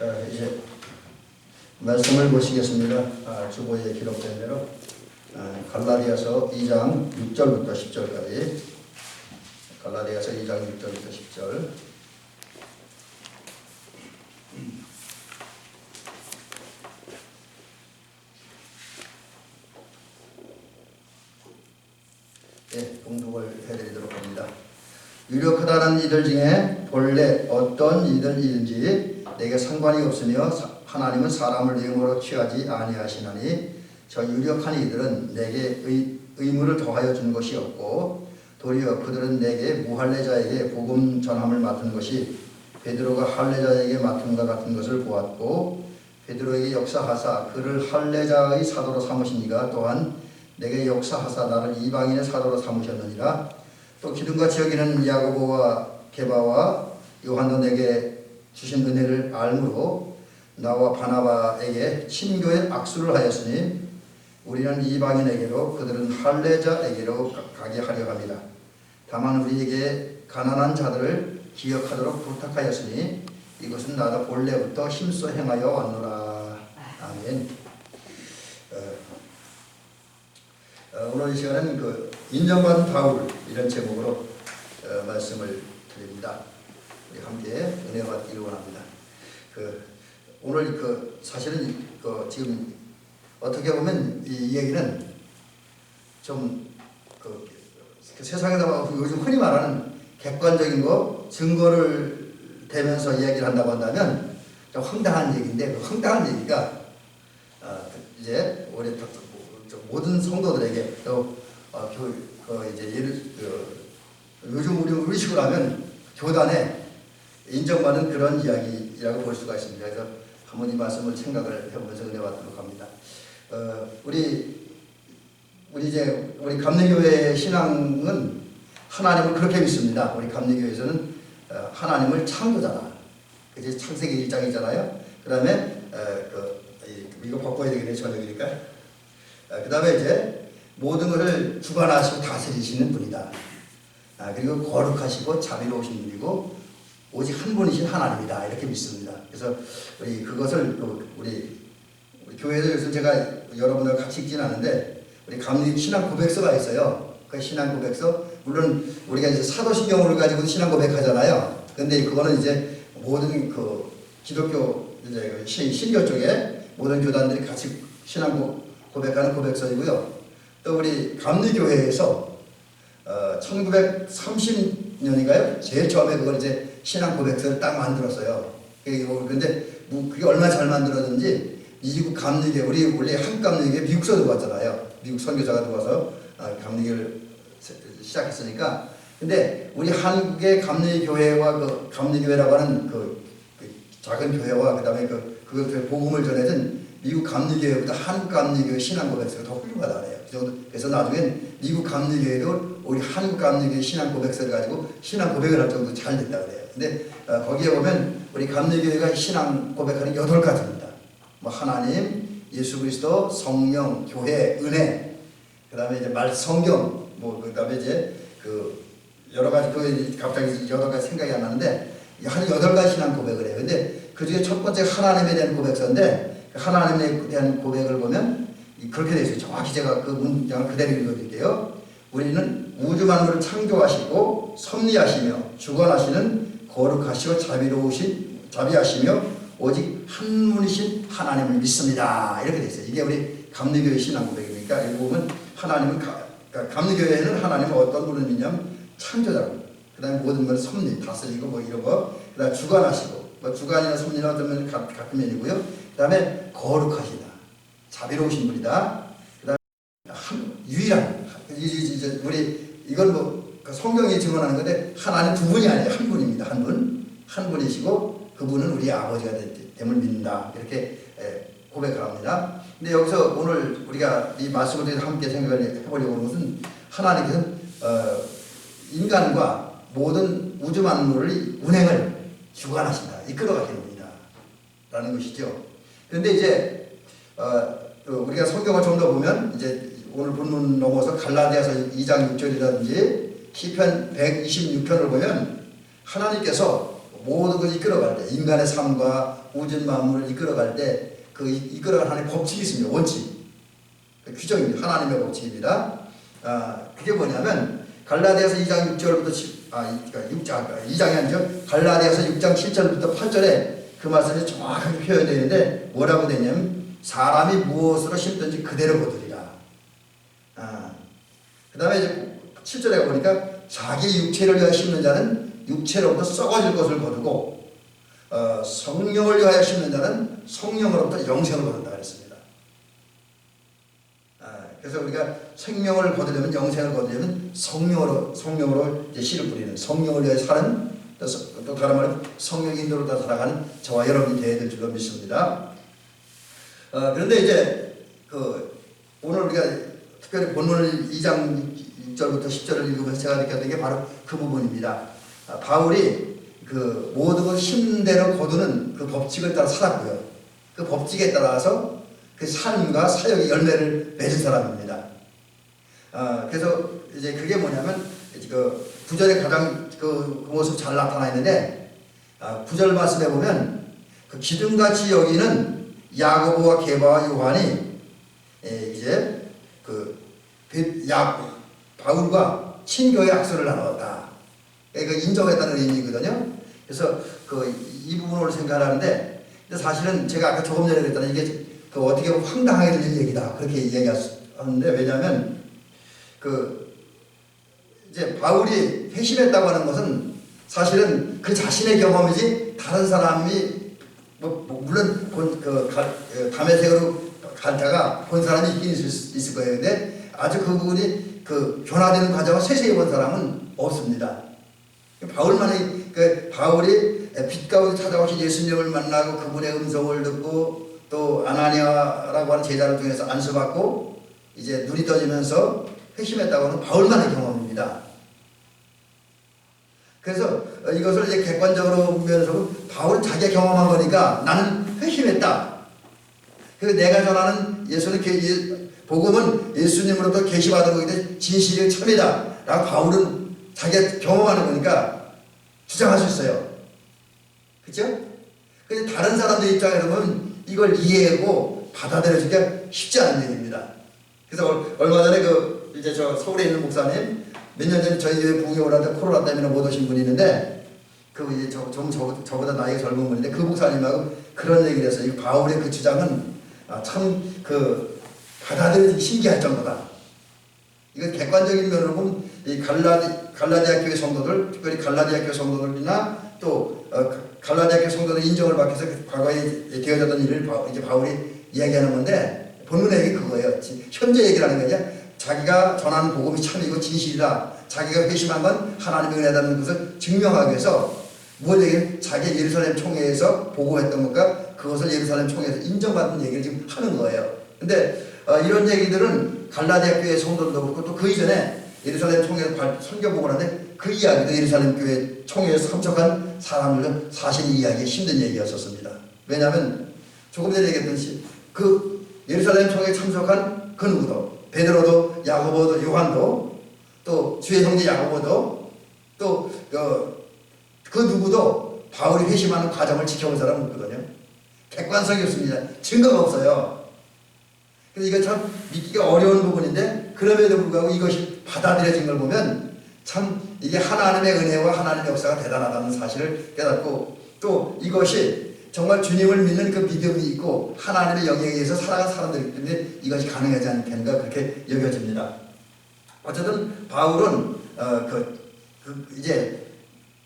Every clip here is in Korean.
이제 말씀을 보시겠습니다. 주보에 기록된 대로 갈라디아서 2장 6절부터 10절까지 갈라디아서 2장 6절부터 10절 봉독을 해드리도록 합니다. 유력하다는 이들 중에 본래 어떤 이들이든지 내게 상관이 없으며 하나님은 사람을 의무로 취하지 아니하시나니 저 유력한 이들은 내게 의무를 더하여 준 것이 없고 도리어 그들은 내게 무할례자에게 복음 전함을 맡은 것이 베드로가 할례자에게 맡음과 같은 것을 보았고 베드로에게 역사하사 그를 할례자의 사도로 삼으신 이가 또한 내게 역사하사 나를 이방인의 사도로 삼으셨느니라. 또 기둥같이 여기는 야고보와 게바와 요한도 내게 주신 은혜를 알므로 나와 바나바에게 친교의 악수를 하였으니 우리는 이방인에게로 그들은 할례자에게로 가게 하려 합니다. 다만 우리에게 가난한 자들을 기억하도록 부탁하였으니 이것은 나도 본래부터 힘써 행하여 왔노라. 아멘. 오늘 이 시간은 인정받은 바울 이런 제목으로 말씀을 드립니다. 우리 함께 은혜 받기를 원합니다. 오늘 사실은 지금 어떻게 보면 이 얘기는 좀 세상에서 요즘 흔히 말하는 객관적인 거 증거를 대면서 이야기를 한다고 한다면 좀 황당한 얘기인데 그 황당한 얘기가 이제 우리 모든 성도들에게 또 이제 요즘 우리 식으로 하면 교단에 인정받는 그런 이야기라고 볼 수가 있습니다. 그래서 한번 이 말씀을 생각을 해보면서 은혜 받도록 합니다. 우리 감리교회 신앙은 하나님을 그렇게 믿습니다. 우리 감리교회에서는 하나님을 창조자다. 이제 창세기 1장이잖아요. 그 다음에 이거 바꿔야 되겠네 저녁이니까. 그 다음에 이제 모든 것을 주관하시고 다스리시는 분이다. 그리고 거룩하시고 자비로우신 분이고 오직 한 분이신 하나님이다. 이렇게 믿습니다. 그래서 우리 그것을 우리 교회에서 제가 여러분과 같이 읽지는 않은데 우리 감리 신앙 고백서가 있어요. 그 신앙 고백서 물론 우리가 이제 사도신경을 가지고 신앙 고백하잖아요. 근데 그거는 이제 모든 기독교 이제 신교 쪽에 모든 교단들이 같이 신앙 고백하는 고백서이고요. 또 우리 감리교회에서 1930년인가요? 제일 처음에 그걸 이제 신앙 고백서를 딱 만들었어요. 근데 그게 얼마나 잘 만들었는지 미국 감리교회 우리 원래 한 감리교회 미국서 들어왔잖아요. 미국 선교사가 들어와서 감리교회를 시작했으니까. 근데 우리 한국의 감리교회와 감리교회라고 하는 그 작은 교회와 그다음에 그것들 복음을 전해준 미국 감리교회보다 한국 감리교회 신앙 고백서가 더 훌륭하다네요. 그래서 나중엔 미국 감리교회도 우리 한국 감리교회 신앙 고백서를 가지고 신앙 고백을 할 정도 잘 됐다 그래요. 근데 거기에 보면 우리 감리교회가 신앙 고백하는 8가지입니다. 하나님, 예수 그리스도, 성령, 교회, 은혜, 그다음에 이제 성경, 그다음에 이제 여러 가지 갑자기 8가지 생각이 안 나는데 한 8가지 신앙 고백을 해요. 근데 그 중에 첫 번째 하나님에 대한 고백서인데 하나님에 대한 고백을 보면 그렇게 되어 있어요. 정확히 제가 그 문장을 그대로 읽어드릴게요. 우리는 우주 만물을 창조하시고 섭리하시며 주관하시는 거룩하시고 자비하시며 오직 한 분이신 하나님을 믿습니다. 이렇게 되어 있어요. 이게 우리 감리교회 신앙 고백이니까 여기 보면 하나님은 감리교회에는 하나님은 어떤 분을 믿냐면 창조자고 그 다음에 모든 걸 섭리, 다스리고 이런 거 그 다음에 주관하시고 주관이나 섭리나 어떤 면 같은 면이고요. 그 다음에 거룩하시다. 자비로우신 분이다. 그 다음에 유일한 우리 이건 성경이 증언하는 건데 하나님 두 분이 아니에요. 한 분입니다. 한 분이시고 그분은 우리 아버지가 됨을 믿는다. 이렇게 고백을 합니다. 근데 여기서 오늘 우리가 이 말씀을 통해서 함께 생각을 해보려고 하는 것은 하나님께서는 인간과 모든 우주 만물의 운행을 주관하신다. 이끌어가시는 분이다. 라는 것이죠. 그런데 이제 우리가 성경을 좀 더 보면 이제 오늘 본문 넘어서 갈라디아서 2장 6절이라든지 시편 126편을 보면 하나님께서 모든 것을 이끌어갈 때, 인간의 삶과 우주 만물을 이끌어갈 때 그 이끌어가는 하나님의 법칙이 있습니다. 원칙, 규정입니다. 하나님의 법칙입니다. 그게 뭐냐면 갈라디아서 2장 6절부터 2장이 아니죠. 갈라디아서 6장 7절부터 8절에 그 말씀이 정확하게 표현되어 있는데 뭐라고 되냐면 사람이 무엇으로 심든지 그대로 거두리라. 그 다음에 이제 7절에 보니까 자기 육체를 위하여 심는 자는 육체로부터 썩어질 것을 거두고 성령을 위하여 심는 자는 성령으로부터 영생을 거둔다 그랬습니다. 그래서 우리가 생명을 거두려면 영생을 거두려면 성령으로 이제 씨를 뿌리는 성령을 위하여 사는 또 다른 말로 성령 인도로 다 살아가는 저와 여러분이 되어야 될 줄로 믿습니다. 그런데 이제 오늘 우리가 특별히 본문을 2장 6절부터 10절을 읽으면서 제가 느꼈던 게 바로 그 부분입니다. 바울이 그 모든 걸 힘든 대로 거두는 그 법칙을 따라 살았고요. 그 법칙에 따라서 그 삶과 사역의 열매를 맺은 사람입니다. 그래서 이제 그게 뭐냐면 그 9절에 가장 그 모습 잘 나타나 있는데 9절 말씀에 보면 그 기둥같이 여기는 야고보와 게바와 요한이 이제 바울과 친교의 악수를 나눴다. 그러니까 인정했다는 의미거든요. 그래서 이 부분으로 생각하는데 사실은 제가 아까 조금 전에 그랬잖아요. 이게 어떻게 보면 황당하게 들리는 얘기다. 그렇게 얘기하는데 왜냐하면 이제 바울이 회심했다고 하는 것은 사실은 그 자신의 경험이지 다른 사람이 물론 담에색으로 갈다가 본 사람이 있긴 있을 거예요. 근데 아주 그 부분이 변화되는 과정을 세세히 본 사람은 없습니다. 바울이 빛 가운데 찾아오신 예수님을 만나고 그분의 음성을 듣고 또 아나니아라고 하는 제자를 통해서 안수받고 이제 눈이 떠지면서 회심했다고 하는 바울만의 경험입니다. 그래서 이것을 이제 객관적으로 보면서 바울은 자기가 경험한 거니까 나는 회심했다. 그래서 내가 전하는 복음은 예수님으로부터 계시받은 거기 때문에 진실이 참이다 라고 바울은 자기가 경험하는 거니까 주장할 수 있어요. 그렇죠? 근데 다른 사람들 입장에서 보면 이걸 이해하고 받아들여주기가 쉽지 않은 일입니다. 그래서 얼마 전에 이제 저 서울에 있는 목사님 몇 년 전에 저희 교회 부흥회 오라는데 코로나 때문에 못 오신 분이 있는데 이제 저보다 나이가 젊은 분인데 그 목사님하고 그런 얘기를 했어요. 이 바울의 그 주장은 참 받아들이기 신기할 정도다. 이건 객관적인 면으로 보면 이 갈라디아 교회 성도들, 특별히 갈라디아 교회 성도들이나 또 갈라디아 교회 성도들 인정을 받기 위해서 과거에 되어졌던 일을 이제 바울이 이야기하는 건데 본문의 얘기 그거예요. 현재 얘기를 하는 거냐? 자기가 전하는 복음이 참이고 진실이다. 자기가 회심한 건 하나님의 은혜라는 것을 증명하기 위해서 뭘 얘기해? 자기 예루살렘 총회에서 보고했던 것과 그것을 예루살렘 총회에서 인정받은 얘기를 지금 하는 거예요. 근데 이런 얘기들은 갈라디아 교회 성도들도 그렇고 또 그 이전에 예루살렘 총회에서 설교보고 하는데 그 이야기도 예루살렘 교회 총회에서 참석한 사람들은 사실 이야기 힘든 얘기였었습니다. 왜냐하면 조금 전에 얘기했듯이 그 예루살렘 총회에 참석한 그 누구도 베드로도 야고보도 요한도 또 주의 형제 야고보도 또 그 누구도 바울이 회심하는 과정을 지켜본 사람은 없거든요. 객관성이 없습니다. 증거가 없어요. 그래서 이거 참 믿기가 어려운 부분인데 그럼에도 불구하고 이것이 받아들여진 걸 보면 참 이게 하나님의 은혜와 하나님의 역사가 대단하다는 사실을 깨닫고 또 이것이 정말 주님을 믿는 그 믿음이 있고 하나님의 영역에 의해서 살아간 사람들이기 때문에 이것이 가능하지 않겠는가 그렇게 여겨집니다. 어쨌든 바울은 이제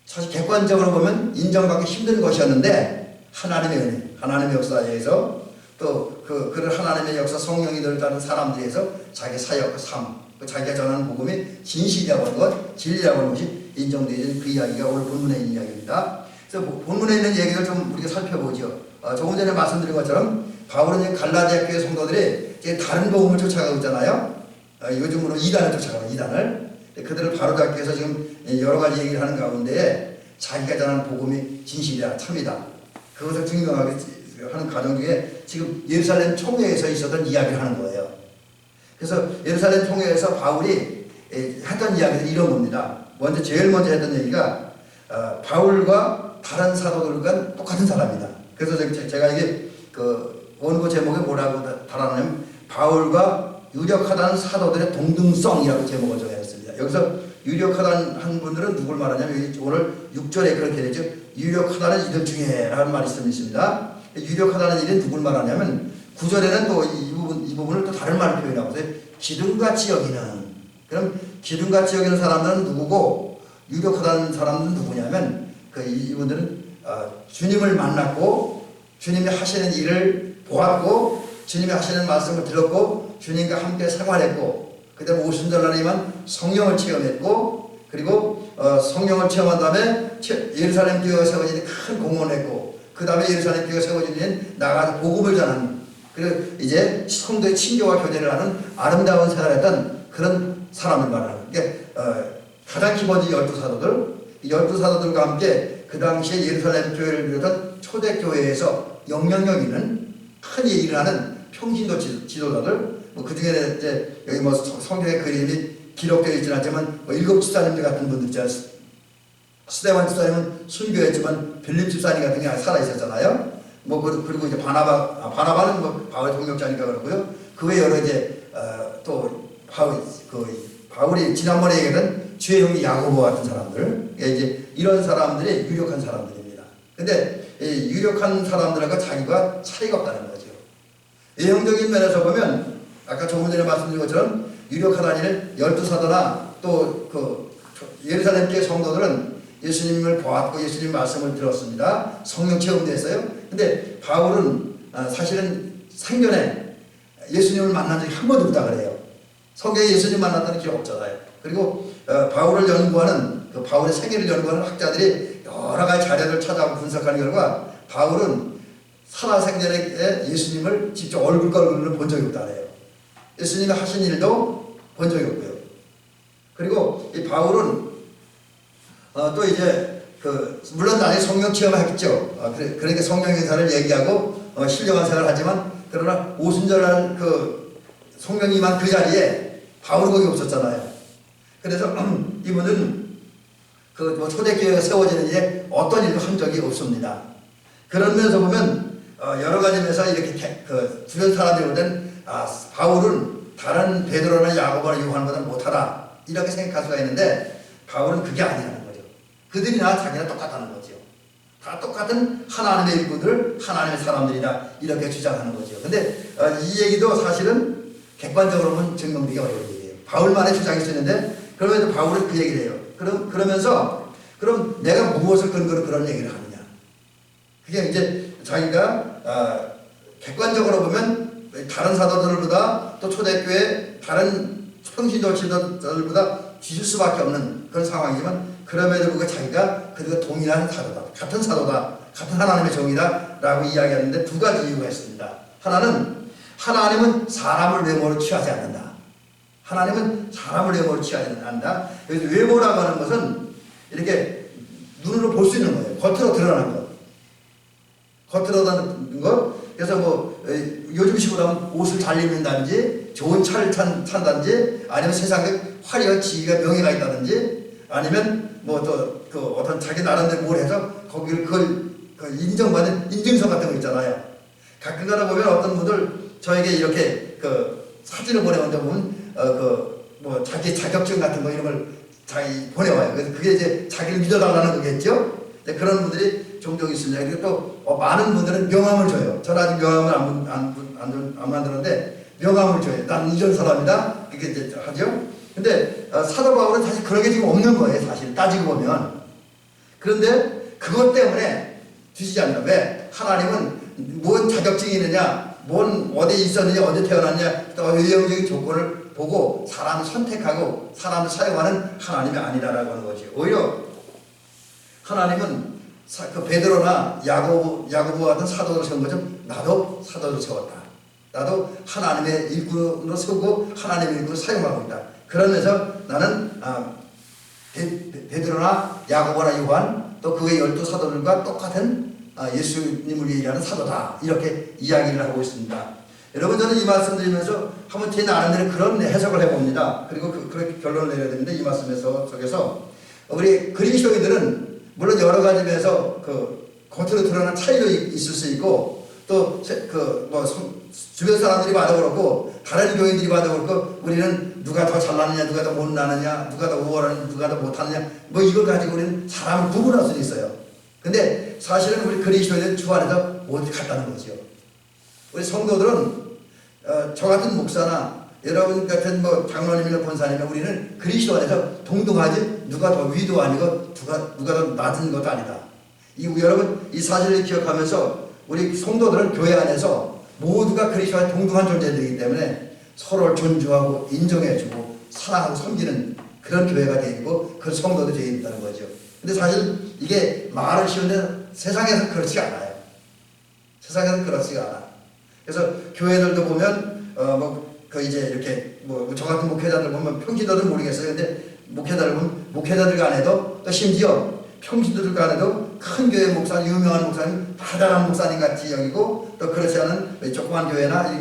사실 객관적으로 보면 인정받기 힘든 것이었는데 하나님의 은혜, 하나님의 역사에 의해서 또 그를 하나님의 역사 성령이들 따른 사람들에 의해서 자기 사역, 삶, 자기가 전하는 복음이 진실이라고 하는 것, 진리라고 하는 것이 인정되어진 그 이야기가 오늘 본문에 있는 이야기입니다. 그래서 본문에 있는 얘기를 좀 우리가 살펴보죠. 조금 전에 말씀드린 것처럼 바울은 갈라디아 교회 성도들이 이제 다른 복음을 쫓아가고 있잖아요. 요즘으로 이단을 쫓아가는 이단을. 그들을 바로잡기 위해서 지금 여러 가지 얘기를 하는 가운데 자기가 전하는 복음이 진실이다, 참이다. 그것을 증명하기 하는 과정 중에 지금 예루살렘 총회에서 있었던 이야기를 하는 거예요. 그래서 예루살렘 총회에서 바울이 했던 이야기는 이런 겁니다. 제일 먼저 했던 얘기가 바울과 다른 사도들과 똑같은 사람이다. 그래서 제가 이게 그 원고 제목에 뭐라고 달아나냐면 바울과 유력하다는 사도들의 동등성이라고 제목을 정했습니다. 여기서 유력하다는 한 분들은 누굴 말하냐면 오늘 6절에 그렇게 되죠. 유력하다는 이들 중에 라는 말이 있습니다. 유력하다는 일은 누굴 말하냐면 9절에는 또 이 부분을 또 다른 말로 표현하고 있어요. 기둥같이 여기는. 그럼 기둥같이 여기는 사람들은 누구고 유력하다는 사람들은 누구냐면 이분들은 주님을 만났고 주님이 하시는 일을 보았고 주님이 하시는 말씀을 들었고 주님과 함께 생활했고 그다음에 오순절날에만 성령을 체험했고 그리고 성령을 체험한 다음에 예루살렘 교회가 세워지는 큰 공헌을 했고 그 다음에 예루살렘 교회가 세워지는 나가서 복음을 전하는 그리고 이제 성도의 친교와 교제를 하는 아름다운 생활을 했던 그런 사람을 말하는 게 가장 기본적인 12사도들 12사도들과 함께 그 당시에 예루살렘 교회를 비롯한 초대교회에서 영향력 있는 큰 일을 하는 평신도 지도자들 그 중에 이제 여기 성경의 그림이 기록되어 있지는 않지만 일곱 집사님들 같은 분들 있잖아요. 스데반 집사님은 순교했지만 빌립 집사님 같은 게 살아 있었잖아요. 그리고 이제 바나바는 바울의 동역자니까 그렇고요. 그 외에 여러 이제 또 바울이 지난번에 얘기했던 주의 형제 야고보 같은 사람들 이제 이런 사람들이 유력한 사람들입니다. 근데 이 유력한 사람들하고 자기가 차이가 없다는 거죠. 예형적인 면에서 보면 아까 조금 전에 말씀드린 것처럼 유력하다는 일은 12사도나 또 예루살렘 교회 성도들은 예수님을 보았고 예수님 말씀을 들었습니다. 성령 체험도 했어요. 근데 바울은 사실은 생전에 예수님을 만난 적이 한 번도 없다 그래요. 성경에 예수님 만났다는 기록 없잖아요. 그리고 바울을 연구하는 바울의 생애를 연구하는 학자들이 여러 가지 자료를 찾아보고 분석하는 결과 바울은 살아생전에 예수님을 직접 얼굴과 얼굴로 본 적이 없다 그래요. 예수님이 하신 일도 본 적이 없고요. 그리고 이 바울은 또 이제 물론 나중에 성령 체험을 했겠죠. 그러니까 성령 인사를 얘기하고 신령한 생활을 하지만 그러나 오순절날 성령이 임한 그 자리에 바울이 거기 없었잖아요. 그래서 이분은 초대교회가 세워지는 일에 어떤 일도 한 적이 없습니다. 그런 면에서 보면 여러 가지 면에서 이렇게 주변 사람들이 볼 때는 바울은 다른 베드로나 야고보나 요한보다 못하다 이렇게 생각할 수가 있는데 바울은 그게 아니라는 거죠. 그들이나 자기나 똑같다는 거죠. 다 똑같은 하나님의 일꾼들, 하나님의 사람들이다 이렇게 주장하는 거죠. 근데 이 얘기도 사실은 객관적으로 보면 증명되기 어려운 얘기예요. 바울만의 주장일 수 있는데 그러면서 바울은 그 얘기를 해요. 그러면서 그럼 내가 무엇을 근거로 그런 얘기를 하느냐. 그게 이제 자기가 객관적으로 보면 다른 사도들보다 또 초대교회 다른 평신도 지도자들보다 뒤질 수밖에 없는 그런 상황이지만 그럼에도 불구하고 자기가 그들과 동일한 사도다. 같은 사도다. 같은 하나님의 종이다. 라고 이야기하는데 두 가지 이유가 있습니다. 하나님은 사람을 외모로 취하지 않는다. 하나님은 사람을 외모로 취하지 않는다. 그래서 외모라고 하는 것은 이렇게 눈으로 볼 수 있는 거예요. 겉으로 드러나는 것. 겉으로 드러나는 것. 그래서 요즘식으로 하면 옷을 잘 입는다든지 좋은 차를 탄다든지 아니면 세상에 화려한 지위가 명예가 있다든지 아니면 어떤 자기 나름대로 뭘 해서 거기를 인정받는 인증서 같은 거 있잖아요. 가끔 가다 보면 어떤 분들 저에게 이렇게 사진을 보내온다 보면 자기 자격증 같은 거 이런 걸 자기 보내와요. 그래서 그게 이제 자기를 믿어달라는 거겠죠. 그런 분들이 종종 있습니다. 그리고 또 많은 분들은 명함을 줘요. 저는 아직 명함을 안 만들었는데 명함을 줘요. 난 이런 사람이다. 그렇게 이제 하죠. 근데 사도 바울은 사실 그런 게 지금 없는 거예요. 사실 따지고 보면. 그런데 그것 때문에 주시지 않나. 왜? 하나님은 뭔 자격증이 있느냐, 뭔 어디에 있었느냐, 언제 태어났냐, 또 외형적인 조건을 보고 사람을 선택하고 사람을 사용하는 하나님이 아니라라고 하는 거지. 오히려 하나님은 베드로나 야고보 같은 사도를 세운 것처럼 나도 사도를 세웠다. 나도 하나님의 일꾼으로 세우고 하나님의 일꾼으로 사용하고 있다. 그러면서 나는 베드로나 야고보나 요한 또 그 외 12사도들과 똑같은 예수님을 얘기하는 사도다. 이렇게 이야기를 하고 있습니다. 여러분 저는 이 말씀 드리면서 한번 제 나름대로 그런 해석을 해봅니다. 그리고 그렇게 결론을 내려야 되는데 이 말씀에서 속에서 우리 그리스도인들은 물론 여러 가지 면에서 겉으로 드러나는 차이도 있을 수 있고 또 주변 사람들이 봐도 그렇고 다른 교인들이 봐도 그렇고 우리는 누가 더 잘나느냐 누가 더 못나느냐 누가 더 우월하느냐 누가 더 못하느냐 뭐 이걸 가지고 우리는 사람을 구분할 수 있어요. 근데 사실은 우리 그리스도인은 주 안에서 모두 같다는 거죠. 우리 성도들은 저 같은 목사나 여러분 같은 장로님이나 권사님이나 우리는 그리스도 안에서 동등하지 누가 더 위도 아니고 누가 더 낮은 것도 아니다. 여러분 이 사실을 기억하면서 우리 성도들은 교회 안에서 모두가 그리스도 안에 동등한 존재들이기 때문에 서로를 존중하고 인정해주고 사랑하고 섬기는 그런 교회가 되고 그 성도도 되어 있다는 거죠. 근데 사실 이게 말은 쉬운데 세상에서 그렇지 않아요. 세상에서 그렇지가 않아. 그래서 교회들도 보면 이제 이렇게 저 같은 목회자들 보면 평신도들은 모르겠어요. 근데 목회자들 보면 목회자들 간에도 또 심지어 평신도들 간에도 큰 교회 목사님, 유명한 목사님, 바다란 목사님 같이 여기고 또 그렇지 않은 조그만 교회나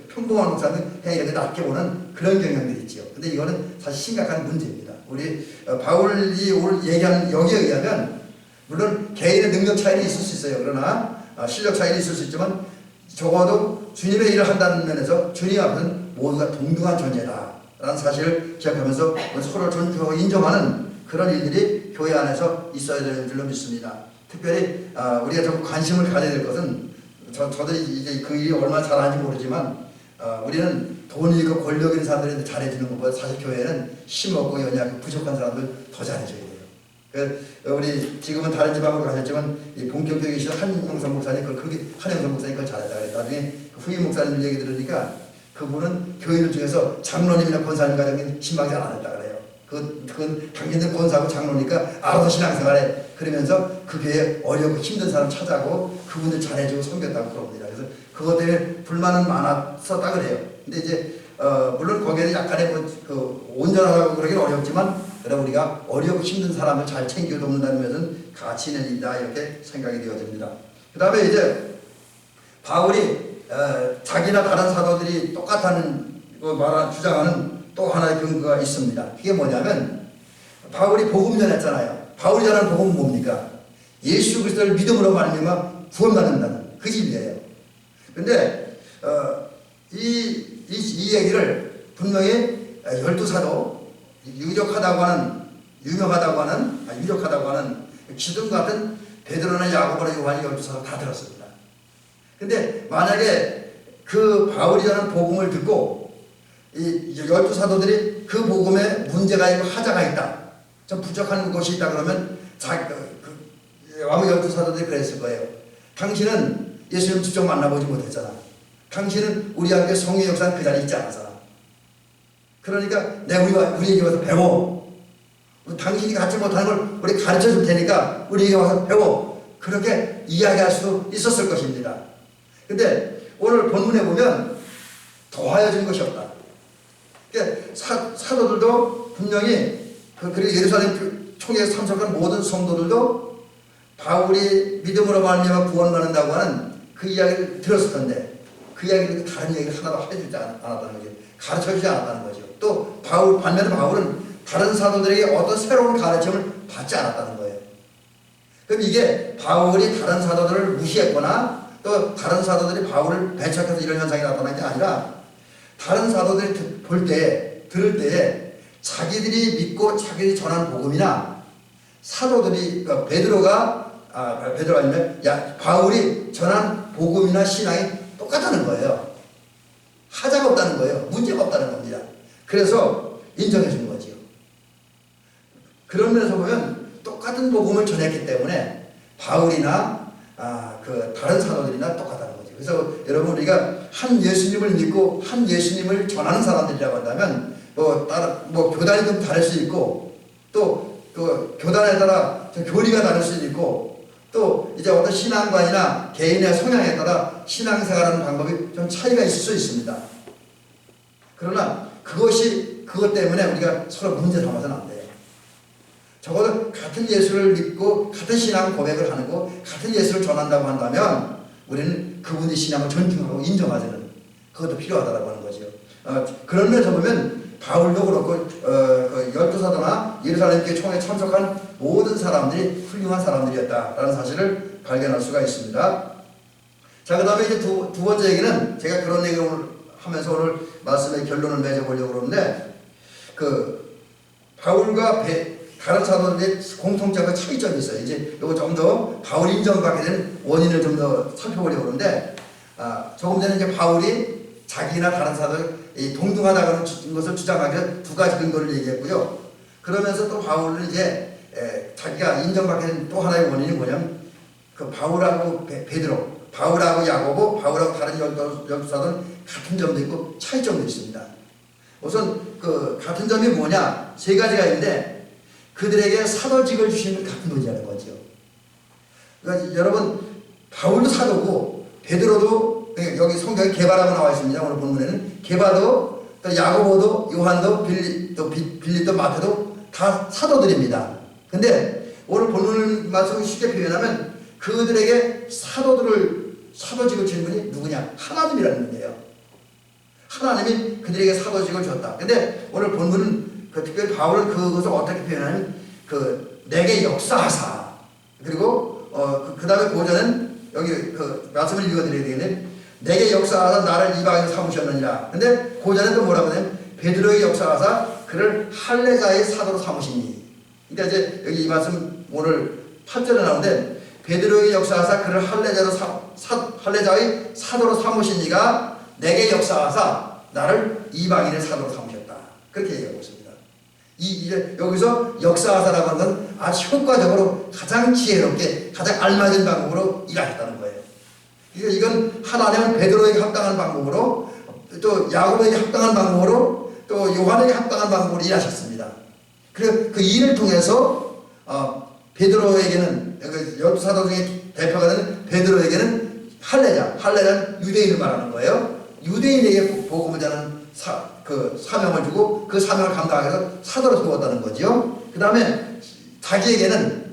평범한 목사님 그냥 이렇게 낮게 보는 그런 경향들이 있지요. 근데 이거는 사실 심각한 문제입니다. 우리 바울이 오늘 얘기하는 여기에 의하면 물론 개인의 능력 차이는 있을 수 있어요. 그러나 실력 차이는 있을 수 있지만 적어도 주님의 일을 한다는 면에서 주님 앞에는 모두가 동등한 존재다라는 사실을 기억하면서 서로를 존중하고 인정하는 그런 일들이 교회 안에서 있어야 되는 줄로 믿습니다. 특별히 우리가 좀 관심을 가져야 될 것은 저도 이제 그 일이 얼마나 잘하는지 모르지만 우리는 돈이 있고 권력 있는 사람들이 잘해주는 것보다 사실 교회는 힘없고 연약하고 부족한 사람들 더 잘해줘야 돼요. 우리 지금은 다른 지방으로 가셨지만 이 본격적인 계신 한영선 목사님 그렇게 한영선 목사님 그걸 잘했다 그래요. 나중에 후임 목사님 얘기 들으니까 그분은 교인들 중에서 장로님이나 권사님 가정은 신방생활 안 했다 그래요. 그건 당신들 권사하고 장로니까 알아서 신앙생활해. 그러면서 그 교회에 어렵고 힘든 사람 찾아가고 그분들 잘해주고 섬겼다고 그럽니다. 그래서 그것 때문에 불만은 많았었다 그래요. 근데 이제 물론 거기에는 약간의 온전하다고 그러기는 어렵지만 그러나 우리가 어렵고 힘든 사람을 잘 챙겨 돕는다는 것은 가치 있는 일이다 이렇게 생각이 되어집니다. 그 다음에 이제 바울이 자기나 다른 사도들이 똑같다는 주장하는 또 하나의 근거가 있습니다. 그게 뭐냐면 바울이 복음 전했잖아요. 바울이 전하는 복음은 뭡니까? 예수 그리스도를 믿음으로 말미암아 구원받는다는 그 진리예요. 그런데 이 얘기를 분명히 12사도 유력하다고 하는 기둥 같은 베드로나 야고보나 요한이 12사도 다 들었습니다. 근데 만약에 그 바울이 전하는 복음을 듣고 이 12사도들이 그 복음에 문제가 있고 하자가 있다, 좀 부족한 것이 있다 그러면 아무 12사도들이 그랬을 거예요. 당신은 예수님 직접 만나보지 못했잖아. 당신은 우리에게 성의 역사는 그 자리에 있지 않았잖아. 그러니까 우리에게 와서 배워. 당신이 갖지 못하는 걸 우리 가르쳐 줄 테니까 우리에게 와서 배워. 그렇게 이야기할 수도 있었을 것입니다. 근데 오늘 본문에 보면 더하여진 것이 없다. 그러니까 사도들도 분명히 그리고 예루살렘 총회에 참석한 모든 성도들도 바울이 믿음으로 말미암아 구원받는다고 하는 그 이야기를 들었을 건데 그 이야기를 다른 얘기를 하나도 해주지 않았다는 거죠. 가르쳐주지 않았다는 거죠. 또 반면에 바울은 다른 사도들에게 어떤 새로운 가르침을 받지 않았다는 거예요. 그럼 이게 바울이 다른 사도들을 무시했거나 또 다른 사도들이 바울을 배척해서 이런 현상이 나타난 게 아니라 다른 사도들이 들을 때에 자기들이 믿고 자기들이 전하는 복음이나 사도들이 베드로가 아니면 바울이 전한 복음이나 신앙이 똑같다는 거예요. 하자가 없다는 거예요. 문제가 없다는 겁니다. 그래서 인정해 준 거지요. 그런 면에서 보면 똑같은 복음을 전했기 때문에 바울이나 다른 사도들이나 똑같다는 거죠. 그래서 여러분 우리가 한 예수님을 믿고 한 예수님을 전하는 사람들이라고 한다면 교단이 좀 다를 수 있고 또 그 교단에 따라 교리가 다를 수 있고 또 이제 어떤 신앙관이나 개인의 성향에 따라 신앙생활하는 방법이 좀 차이가 있을 수 있습니다. 그러나 그것 때문에 우리가 서로 문제 삼아서는 안 돼요. 적어도 같은 예수를 믿고 같은 신앙 고백을 하는 거 같은 예수를 전한다고 한다면 우리는 그분의 신앙을 존중하고 인정하자는 그것도 필요하다고 하는 거죠. 그런 면에서 보면 바울도 그렇고 그 열두 사도나 예루살렘 교회 총회에 참석한 모든 사람들이 훌륭한 사람들이었다라는 사실을 발견할 수가 있습니다. 자, 그 다음에 이제 두 번째 얘기는 제가 그런 얘기를 오늘 하면서 오늘 말씀의 결론을 맺어보려고 그러는데, 그 바울과 다른 사도들의 공통점과 차이점이 있어요. 이제 이거 좀 더 바울 인정받게 된 원인을 좀 더 살펴보려고 그러는데, 조금 전에 이제 바울이 자기나 다른 사도들 동등하다는 것을 주장하기 위해서 두 가지 근거를 얘기했고요. 그러면서 또 바울은 이제 자기가 인정받게 된 또 하나의 원인이 뭐냐면, 그 바울하고 베드로, 바울하고 야고보, 바울하고 다른 열두 사도는 같은 점도 있고 차이점도 있습니다. 우선 그 같은 점이 뭐냐, 세 가지가 있는데 그들에게 사도직을 주신 같은 분이라는 거죠. 그러니까 여러분, 바울도 사도고 베드로도, 여기 성경에 게바라고 나와 있습니다. 오늘 본문에는 게바도, 또 야고보도, 요한도, 빌립도, 마태도 다 사도들입니다. 근데 오늘 본문 말씀을 쉽게 표현하면 그들에게 사도직을 주신 분이 누구냐? 하나님이라는 거예요. 하나님이 그들에게 사도직을 줬다. 근데 오늘 본문은 특별히 바울은 그것을 어떻게 표현하냐면, 내게 역사하사, 그리고 그 다음에 고전은 여기 그 말씀을 읽어드려야 되겠네. 내게 역사하사 나를 이방인으로 삼으셨느니라. 근데 고전은 또 뭐라고 하냐면, 베드로에게 역사하사 그를 할례자의 사도로 삼으시니. 그러니까 이제 여기 이 말씀 오늘 8절에 나오는데, 베드로에게 역사하사 그를 할례자의 사도로 삼으시니가 내게 역사하사 나를 이방인의 사도로 삼으셨다. 그렇게 얘기하고 있습니다. 이제 여기서 역사하사라고 하는 건 아주 효과적으로 가장 지혜롭게 가장 알맞은 방법으로 일하셨다는 거예요. 이건 하나님은 베드로에게 합당한 방법으로, 또 야고보에게 합당한 방법으로, 또 요한에게 합당한 방법으로 일하셨습니다. 그래서 그 일을 통해서 베드로에게는, 열두 사도 중에 대표가 되는 베드로에게는 할례자는 유대인을 말하는 거예요. 유대인에게 복음을 전하는 사명을 주고 그 사명을 감당하기 위해서 사도로 세웠다는 거죠. 그 다음에 자기에게는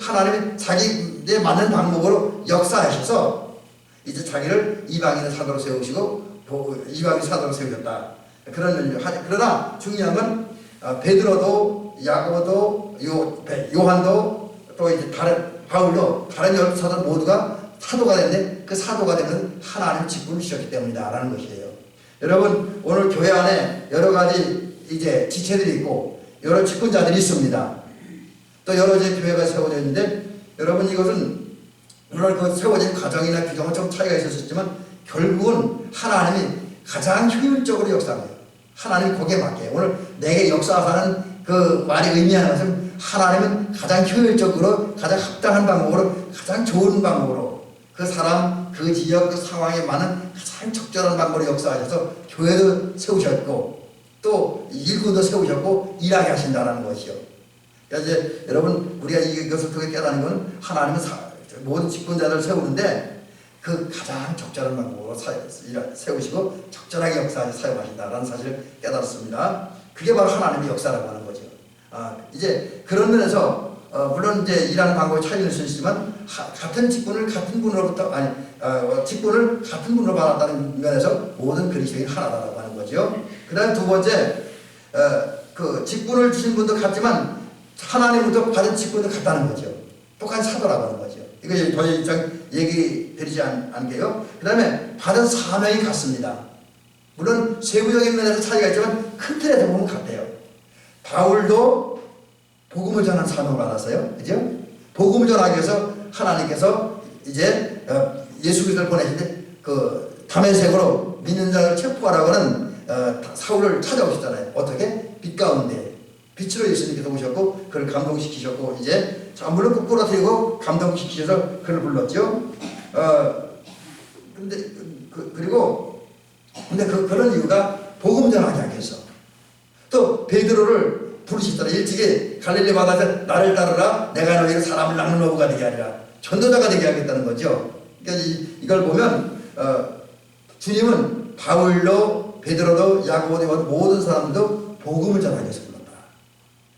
하나님이 자기에 맞는 방법으로 역사하셔서 이제 자기를 이방인의 사도로 세우시고 이방인 사도로 세우셨다. 그러나 중요한 건 베드로도 야고보도 요한도 또 이제 바울도 다른 열두 사도 모두가 사도가 됐는데 그 사도가 되는 하나님 직분을 주셨기 때문이다라는 것이에요. 여러분, 오늘 교회 안에 여러 가지 이제 지체들이 있고 여러 직분자들이 있습니다. 또 여러 가지 교회가 세워져 있는데, 여러분, 이것은 물론 그 세워진 과정이나 규정은 좀 차이가 있었지만 결국은 하나님이 가장 효율적으로 역사해요. 하나님이 거기에 맞게. 오늘 내게 역사하는 그 말이 의미하는 것은 하나님은 가장 효율적으로, 가장 합당한 방법으로, 가장 좋은 방법으로 그 사람, 그 지역, 그 상황에 맞는 가장 적절한 방법으로 역사하셔서 교회도 세우셨고 또 일꾼도 세우셨고 일하게 하신다는 것이요. 그러니까 이제 여러분, 우리가 이것을 통해 깨닫는 것은 하나님은 모든 직분자들을 세우는데 그 가장 적절한 방법으로 세우시고 적절하게 역사하셔서 사용하신다는 사실을 깨달았습니다. 그게 바로 하나님의 역사라고 하는 거죠. 이제 그런 면에서 물론 이제 일하는 방법이 차이는 있을 수 있지만 같은 직분을 같은 분으로부터 직분을 같은 분으로 받았다는 면에서 모든 그리스도인이 하나다라고 하는 거죠. 그다음 두 번째, 그 직분을 주신 분도 같지만 하나님부터 받은 직분도 같다는 거죠. 똑같은 사도라고 하는 거죠. 이거 더 이상 얘기 드리지 않게요. 그다음에 받은 사명이 같습니다. 물론 세부적인 면에서 차이가 있지만 큰 틀에서 보면 같아요. 바울도 복음을 전하는 사명을 받았어요. 그죠? 복음을 전하기 위해서 하나님께서 이제 예수 그리스도를 보내신데 그 다메섹으로 믿는 자를 체포하라고 하는 사울을 찾아오셨잖아요. 어떻게? 빛 가운데 빛으로 예수님께서 오셨고 그를 감동시키셨고 이제 물론 부끄러뜨리고 감동시키셔서 그를 불렀죠. 근데 그런 이유가 복음 전하기 하기 위해서. 또 베드로를 부르시더라. 일찍이 갈릴리 바다에서 나를 따르라. 내가 너희를 사람을 낚는 어부가 되게 하리라. 전도자가 되게 하겠다는 거죠. 그러니까 이걸 보면 주님은 바울도 베드로도 야고보도 모든 사람들도 복음을 전하기 위해서 불렀다.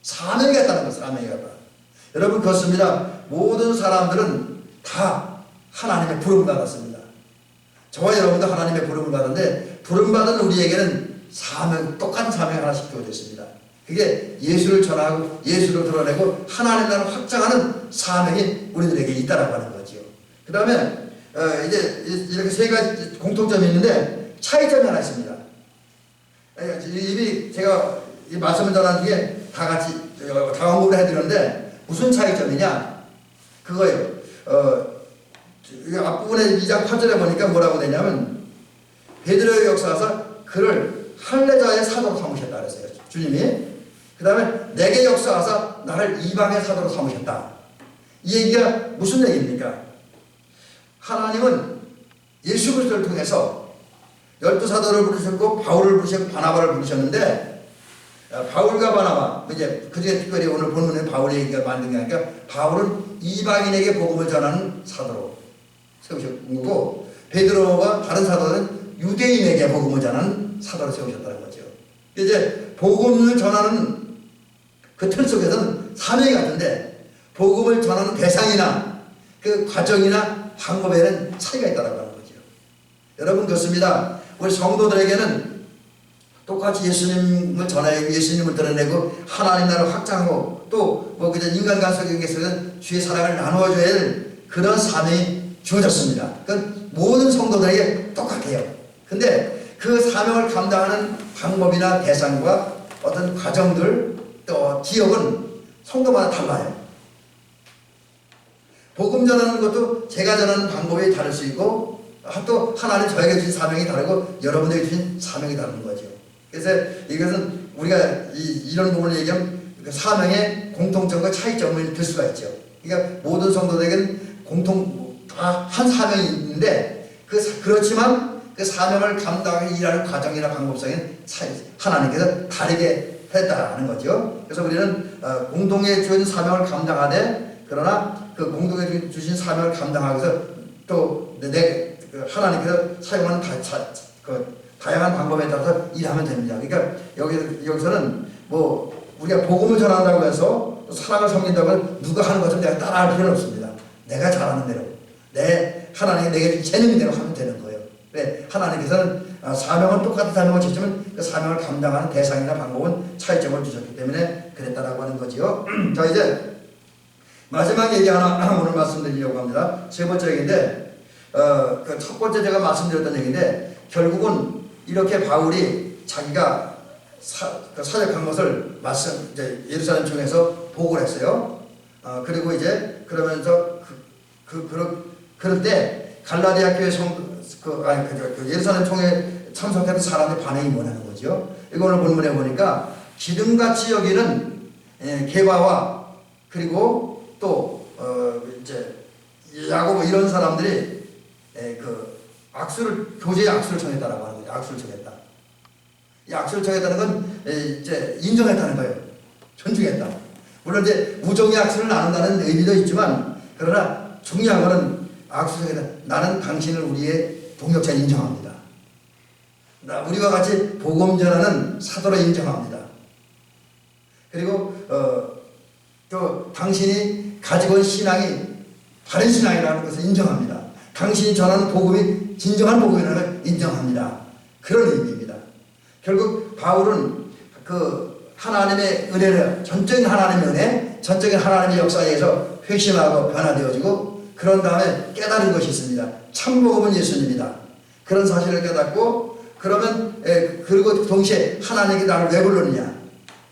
사명이 같다는 거예요. 사명이 같다. 여러분, 그렇습니다. 모든 사람들은 다 하나님의 부름을 받았습니다. 저와 여러분도 하나님의 부름을 받았는데 부름받은 우리에게는 똑같은 사명이 하나씩 주어졌습니다. 그게 예수를 전하고 예수를 드러내고 하나님 나라를 확장하는 사명이 우리들에게 있다라고 하는 거죠. 그 다음에 이제 이렇게 세 가지 공통점이 있는데 차이점이 하나 있습니다. 이미 제가 이 말씀을 전한 뒤에 다 같이 다 언급을 해드렸는데 무슨 차이점이냐 그거예요. 앞부분에 2장 8절에 보니까 뭐라고 되냐면 베드로의 역사하사 그를 할례자의 사도로 삼으셨다 그랬어요. 주님이. 그 다음에 내게 역사하사 나를 이방의 사도로 삼으셨다. 이 얘기가 무슨 얘기입니까? 하나님은 예수 그리스도를 통해서 12사도를 부르셨고 바울을 부르셨고 바나바를 부르셨는데 바울과 바나바 이제 그중에 특별히 오늘 본문에 바울의 얘기가 만든 게 아니라 바울은 이방인에게 복음을 전하는 사도로 세우셨던 거고 베드로와 다른 사도는 유대인에게 복음을 전하는 사도로 세우셨다는 거죠. 이제 복음을 전하는 그 틀 속에서는 사명이 같은데 복음을 전하는 대상이나 그 과정이나 방법에는 차이가 있다고 하는 거죠. 여러분 그렇습니다. 우리 성도들에게는 똑같이 예수님을 전하고 예수님을 드러내고 하나님 나라를 확장하고 또 뭐 그저 인간관 속에서는 주의 사랑을 나누어줘야 할 그런 사명이 주어졌습니다. 그건 모든 성도들에게 똑같아요. 근데 그 사명을 감당하는 방법이나 대상과 어떤 과정들 또 지역은 성도마다 달라요. 복음 전하는 것도 제가 전하는 방법이 다를 수 있고 또 하나님 저에게 주신 사명이 다르고 여러분에게 주신 사명이 다른 거죠. 그래서 이것은 우리가 이런 부분을 얘기하면 그 사명의 공통점과 차이점을 들 수가 있죠. 그러니까 모든 성도들에게는 다 한 사명이 있는데 그렇지만 그 사명을 감당하기 일하는 과정이나 방법성에는 하나님께서 다르게 했다는 거죠. 그래서 우리는 공동에 주어진 사명을 감당하되 그러나 그 공동에 주신 사명을 감당하기 위해서 또 하나님께서 사용하는 다양한 방법에 따라서 일하면 됩니다. 그러니까 여기서는 뭐 우리가 복음을 전한다고 해서 사랑을 섬긴다고 해서 누가 하는 것을 내가 따라할 필요는 없습니다. 내가 잘하는 대로 하나님이 내게 재능인 대로 하면 되는 거예요. 왜? 하나님께서는 사명은 똑같은 사명을 주시면 그 사명을 감당하는 대상이나 방법은 차이점을 주셨기 때문에 그랬다라고 하는 거지요. 자 이제 마지막 얘기 하나 오늘 말씀드리려고 합니다. 세 번째 얘기인데 그 첫 번째 제가 말씀드렸던 얘기인데 결국은 이렇게 바울이 자기가 사역한 것을 이제 예루살렘 총에서 보고를 했어요. 그리고 이제 그러면서 그럴 때 갈라디아 교회 예루살렘 총회 참석했던 사람의 반응이 뭐냐는 거죠. 이거 오늘 본문에 보니까 기둥같이 여기는 게바와 그리고 또 이제 야고보 이런 사람들이 교제의 악수를 청했다라고 하는 거죠. 악수를 청했다. 이 악수를 청했다는 건 이제 인정했다는 거예요. 존중했다. 물론 이제 우정의 악수를 나눈다는 의미도 있지만 그러나 중요한 것은 악수 청했다. 나는 당신을 우리의 동역자로 인정합니다. 우리와 같이 복음 전하는 사도로 인정합니다. 그리고 또 당신이 가지고 온 신앙이 바른 신앙이라는 것을 인정합니다. 당신이 전하는 복음이 진정한 복음이라는 걸 인정합니다. 그런 의미입니다. 결국 바울은 그 하나님의 은혜를 전적인 하나님의 은혜, 전적인 하나님의 역사에 의해서 회심하고 변화되어지고 그런 다음에 깨달은 것이 있습니다. 참복음은 예수님이다. 그런 사실을 깨닫고 그러면 그리고 동시에 하나님께 나를 왜 불렀느냐?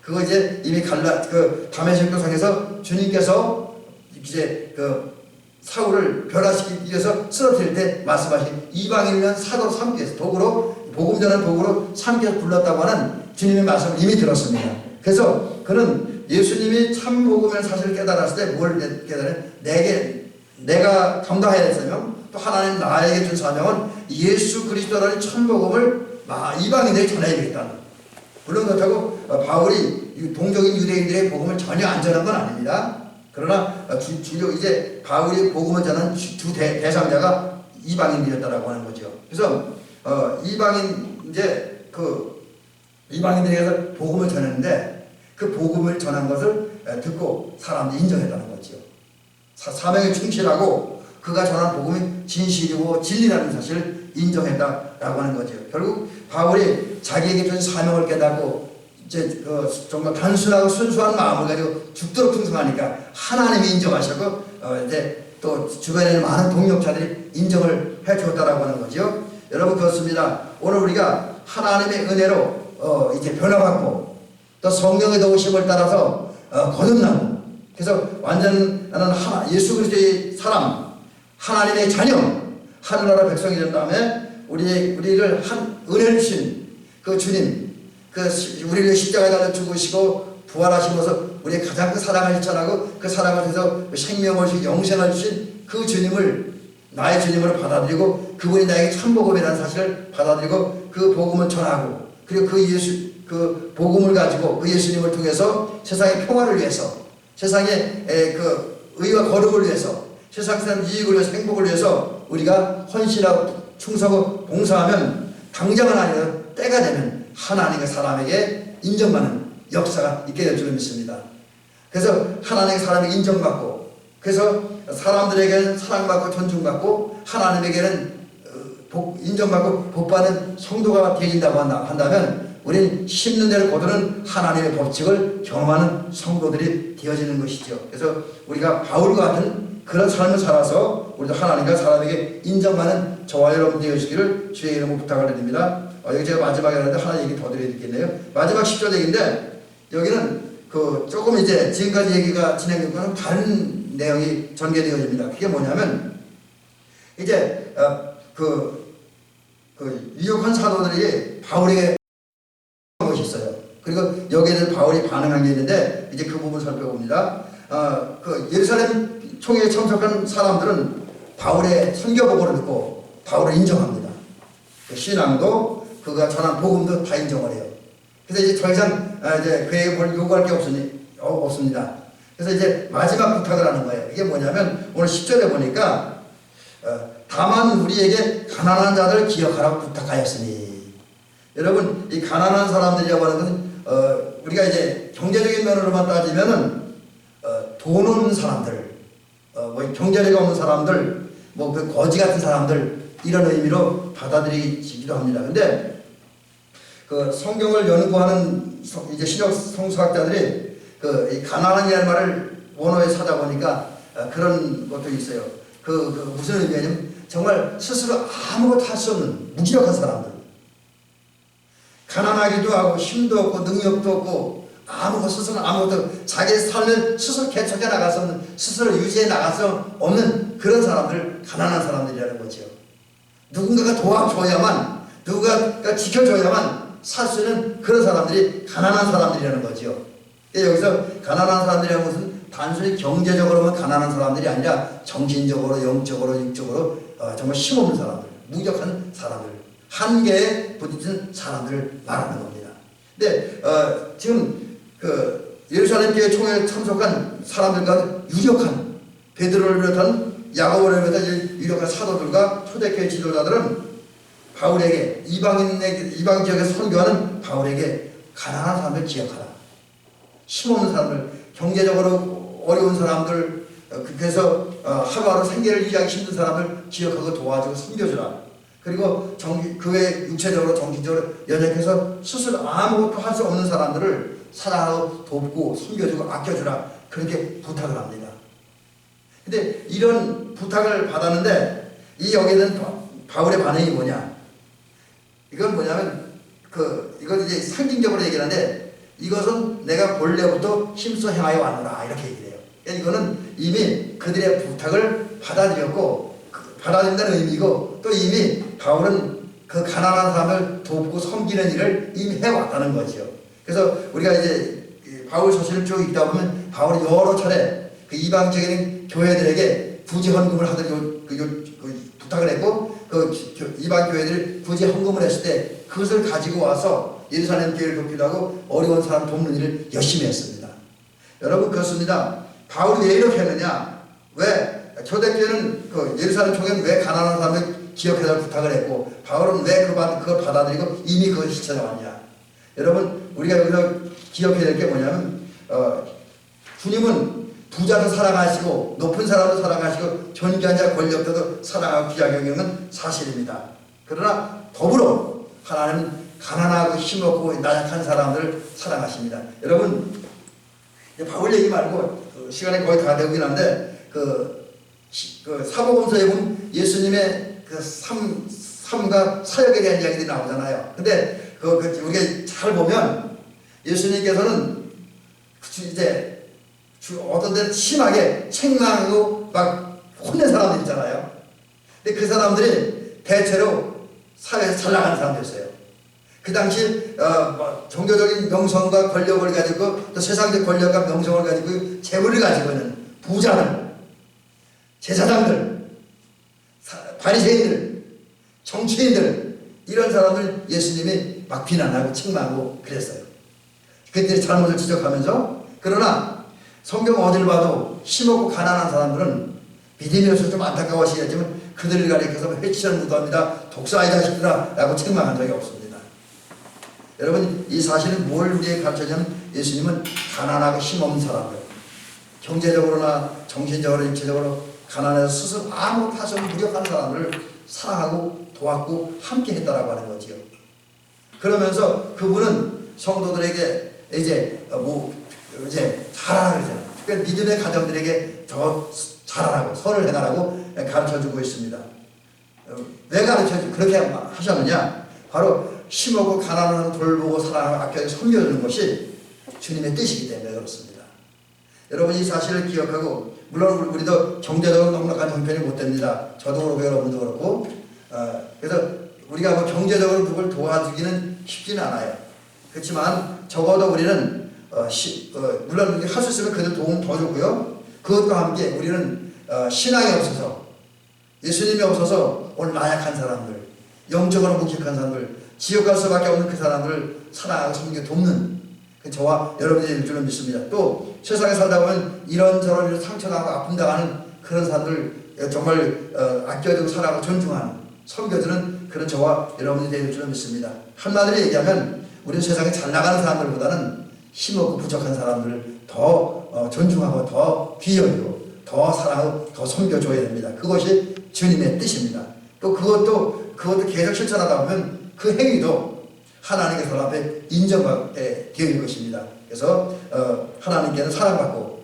그거 이제 이미 다메섹 도상에서 주님께서 이제 사울을 변화시키기 위해서 쓰러뜨릴 때 말씀하신 이방인을 사도로 삼기 위해서 도구로 복음 전하는 도구로 삼기 위해서 불렀다고 하는 주님의 말씀을 이미 들었습니다. 그래서 그는 예수님이 참 복음의 사실을 깨달았을 때 뭘 깨달은 내가 감당해야 했으면 또 하나님 나에게 준 사명은 예수 그리스도라는 참 복음을 이방인들에게 전해야 되겠다. 물론 그렇다고 바울이 동적인 유대인들의 복음을 전혀 안 전한 건 아닙니다. 그러나 이제 바울이 복음을 전한 주 대상자가 이방인들이었다라고 하는 거죠. 그래서 이방인들에게서 복음을 전했는데 그 복음을 전한 것을 듣고 사람들이 인정했다는 거죠. 사명에 충실하고 그가 전한 복음이 진실이고 진리라는 사실을 인정했다라고 하는 거죠. 결국 바울이 자기에게 주신 사명을 깨닫고 이제 정말 단순하고 순수한 마음을 가지고 죽도록 충성하니까 하나님이 인정하셨고 이제 또 주변에 있는 많은 동력자들이 인정을 해주었다라고 하는 거죠. 여러분 그렇습니다. 오늘 우리가 하나님의 은혜로 이제 변화받고 또 성령의 도우심을 따라서 거듭나고 그래서 완전 나는 예수 그리스도의 사람 하나님의 자녀 하늘나라 백성이 된 다음에 우리를 은혜 주신 그 주님 우리를 십자가에 달려 죽으시고 부활하시면서 우리의 가장 큰 사랑을 실천하고 그 사랑을 통해서 생명을 주시고 영생을 주신 그 주님을 나의 주님으로 받아들이고 그분이 나에게 참복음이라는 사실을 받아들이고 그 복음을 전하고 그리고 그 복음을 가지고 그 예수님을 통해서 세상의 평화를 위해서 세상의 그 의와 거룩을 위해서 세상 사람 이익을 위해서 행복을 위해서 우리가 헌신하고 충성하고 봉사하면 당장은 아니라 때가 되면 하나님과 사람에게 인정받는 역사가 있게 될 줄 믿습니다. 그래서 하나님의 사람에게 인정받고 그래서 사람들에게는 사랑받고 존중받고 하나님에게는 인정받고 복받는 성도가 되어진다고 한다면 우리는 심는 대로 거두는 하나님의 법칙을 경험하는 성도들이 되어지는 것이죠. 그래서 우리가 바울과 같은 그런 삶을 살아서 우리도 하나님과 사람에게 인정받는 저와 여러분 되어주시기를 주의 이름으로 부탁을 드립니다. 여기 제가 마지막에 하는데 하나 얘기 더 드려야 되겠네요. 마지막 10절 얘기인데 여기는 조금 이제 지금까지 얘기가 진행된 거는 다른 내용이 전개되어집니다. 그게 뭐냐면 이제 유혹한 사도들이 바울에게 것이 있어요. 그리고 여기에 대해서 바울이 반응한 게 있는데 이제 그 부분 살펴봅니다. 예루살렘 총회에 참석한 사람들은 바울의 선교 보고를 듣고 바울을 인정합니다. 그 신앙도 그가 전한 복음도 다 인정을 해요. 그래서 이제 더 이상 이제 그에게 뭘 요구할 게 없습니다. 그래서 이제 마지막 부탁을 하는 거예요. 이게 뭐냐면 오늘 10절에 보니까 다만 우리에게 가난한 자들을 기억하라고 부탁하였으니 여러분 이 가난한 사람들이라고 하는 것은 우리가 이제 경제적인 면으로만 따지면은 돈 없는 사람들 뭐 경제력이 없는 사람들 뭐 그 거지 같은 사람들 이런 의미로 받아들이기도 합니다. 근데 그 성경을 연구하는 이제 신약 성서학자들이 이 가난한이라는 말을 원어에 찾아보니까 그런 것도 있어요. 무슨 의미냐면 정말 스스로 아무것도 할 수 없는 무기력한 사람들. 가난하기도 하고 힘도 없고 능력도 없고 스스로 아무것도 자기 삶을 스스로 개척해 나갈 수 없는 스스로 유지해 나갈 수 없는 그런 사람들 가난한 사람들이라는 거죠. 누군가가 도와줘야만 누군가가 지켜줘야만 살 수 있는 그런 사람들이 가난한 사람들이라는 거죠. 여기서 가난한 사람들이라는 것은 단순히 경제적으로만 가난한 사람들이 아니라 정신적으로 영적으로 육적으로 정말 힘없는 사람들 무력한 사람들 한계에 부딪힌 사람들을 말하는 겁니다. 근데 지금 예루살렘 교회 총회에 참석한 사람들과 유력한 베드로를 비롯한 야고보를 비롯한 유력한 사도들과 초대교회 지도자들은 바울에게 이방 지역에 선교하는 바울에게 가난한 사람들 기억하라. 힘없는 사람들, 경제적으로 어려운 사람들, 그래서 하루하루 생계를 유지하기 힘든 사람들 기억하고 도와주고 섬겨주라. 그리고 그 외 육체적으로 정신적으로 연약해서 스스로 아무것도 할 수 없는 사람들을 사랑하고 돕고 섬겨주고 아껴주라. 그렇게 부탁을 합니다. 근데 이런 부탁을 받았는데 여기는 바울의 반응이 뭐냐? 이건 뭐냐면 이건 이제 상징적으로 얘기를 하는데 이것은 내가 본래부터 힘써 행하여 왔노라 이렇게 얘기를 해요. 이거는 이미 그들의 부탁을 받아들였고 받아들인다는 의미고 또 이미 바울은 그 가난한 사람을 돕고 섬기는 일을 이미 해왔다는 거죠. 그래서 우리가 이제 바울 서신을 쭉 읽다 보면 바울이 여러 차례 그 이방적인 교회들에게 부지 헌금을 하도록 부탁을 했고 이방 교회들이 부지 헌금을 했을 때 그것을 가지고 와서 예루살렘 교회를 돕기도 하고 어려운 사람 돕는 일을 열심히 했습니다. 여러분 그렇습니다. 바울이 왜 이렇게 했느냐? 왜 초대교회는 예루살렘 총회는 왜 가난한 사람을 기억해달라고 부탁을 했고 바울은 왜 그걸 받아들이고 이미 그걸 실천해 왔냐? 여러분 우리가 여기서 기억해야 될 게 뭐냐면 주님은 부자도 사랑하시고 높은 사람도 사랑하시고 존귀한 자 권력자도 사랑하고 귀하게 여기는 사실입니다. 그러나 더불어 하나님은 가난하고 힘없고 나약한 사람들을 사랑하십니다. 여러분, 바울 얘기 말고 시간이 거의 다 되긴 한데 그 사복음서에 보면 예수님의 그 삶과 사역에 대한 이야기들이 나오잖아요. 근데 우리가 잘 보면 예수님께서는 이제 어떤 데는 심하게 책망하고 막 혼낸 사람들 있잖아요. 근데 그 사람들이 대체로 사회에서 잘 나가는 사람들이었어요. 그 당시 종교적인 명성과 권력을 가지고 또 세상적 권력과 명성을 가지고 재물을 가지고 있는 부자들, 제사장들, 바리새인들, 정치인들, 이런 사람들 예수님이 막 비난하고 책망하고 그랬어요. 그들의 잘못을 지적하면서, 그러나 성경 어딜 봐도 힘없고 가난한 사람들은 믿음이 없어서 좀 안타까워하시겠지만 그들을 가리켜서 회치를 무도합니다, 독사의 자식들아 라고 책망한 적이 없습니다. 여러분, 이 사실은 뭘 우리에게 가르쳐주냐면 예수님은 가난하고 힘없는 사람들, 경제적으로나 정신적으로 육체적으로 가난해서 스스로 아무 탓 없이 무력한 사람을 사랑하고 도왔고 함께 했다라고 하는 거지요. 그러면서 그분은 성도들에게 이제 잘하라 그러잖아요. 그러니까 믿음의 가정들에게 더 잘하라고, 선을 행하라고 가르쳐주고 있습니다. 왜 그렇게 하셨느냐? 바로 힘없고 가난한 돌보고 사랑하고 아껴서 섬겨주는 것이 주님의 뜻이기 때문에 그렇습니다. 여러분, 이 사실을 기억하고, 물론 우리도 경제적으로 넉넉한 형편이 못 됩니다. 저도 그렇고 여러분도 그렇고. 그래서 우리가 뭐 경제적으로 누굴 도와주기는 쉽지는 않아요. 그렇지만 적어도 우리는 물론 할 수 있으면 그들 도움 더 주고요. 그것과 함께 우리는 신앙이 없어서, 예수님이 없어서 오늘 나약한 사람들, 영적으로 무기력한 사람들, 지옥 갈 수밖에 없는 그 사람들을 사랑하고 섬겨 돕는 저와 여러분이 될 줄은 믿습니다. 또 세상에 살다 보면 이런저런 상처나고 아픔 당하는 그런 사람들 정말 아껴주고 사랑하고 존중하는, 섬겨주는 그런 저와 여러분이 될 줄은 믿습니다. 한마디로 얘기하면 우리는 세상에 잘 나가는 사람들보다는 힘없고 부족한 사람들을 더 존중하고 더 귀여고 더 사랑하고 더 섬겨줘야 됩니다. 그것이 주님의 뜻입니다. 또 그것도 계속 실천하다 보면 그 행위도 하나님의 손 앞에 인정받게 되어질 것입니다. 그래서 하나님께는 사랑받고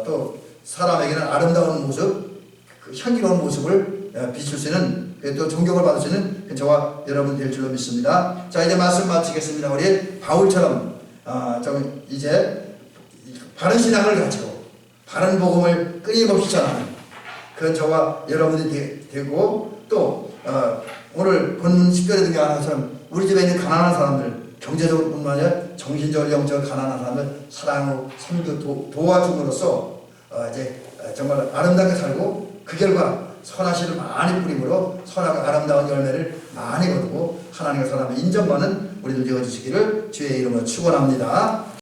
또 사람에게는 아름다운 모습, 그 향기로운 모습을 비출 수 있는, 또 존경을 받을 수 있는 저와 여러분 될 줄로 믿습니다. 자, 이제 말씀 마치겠습니다. 우리 바울처럼 좀 이제 바른 신앙을 가지고 바른 복음을 끊임없이 전하는 그런 저와 여러분이 되고, 또 오늘 본문 10절에 등장하는 것처럼 우리 집에 있는 가난한 사람들, 경제적으로 뿐만 아니라 정신적으로 영적으로 가난한 사람을 사랑하고 섬겨 도와줌으로써 이제 정말 아름답게 살고, 그 결과 선한 씨를 많이 뿌림으로 선하고 아름다운 열매를 많이 거두고 하나님의 사람을 인정받는 우리들 되어주시기를 주의 이름으로 축원합니다.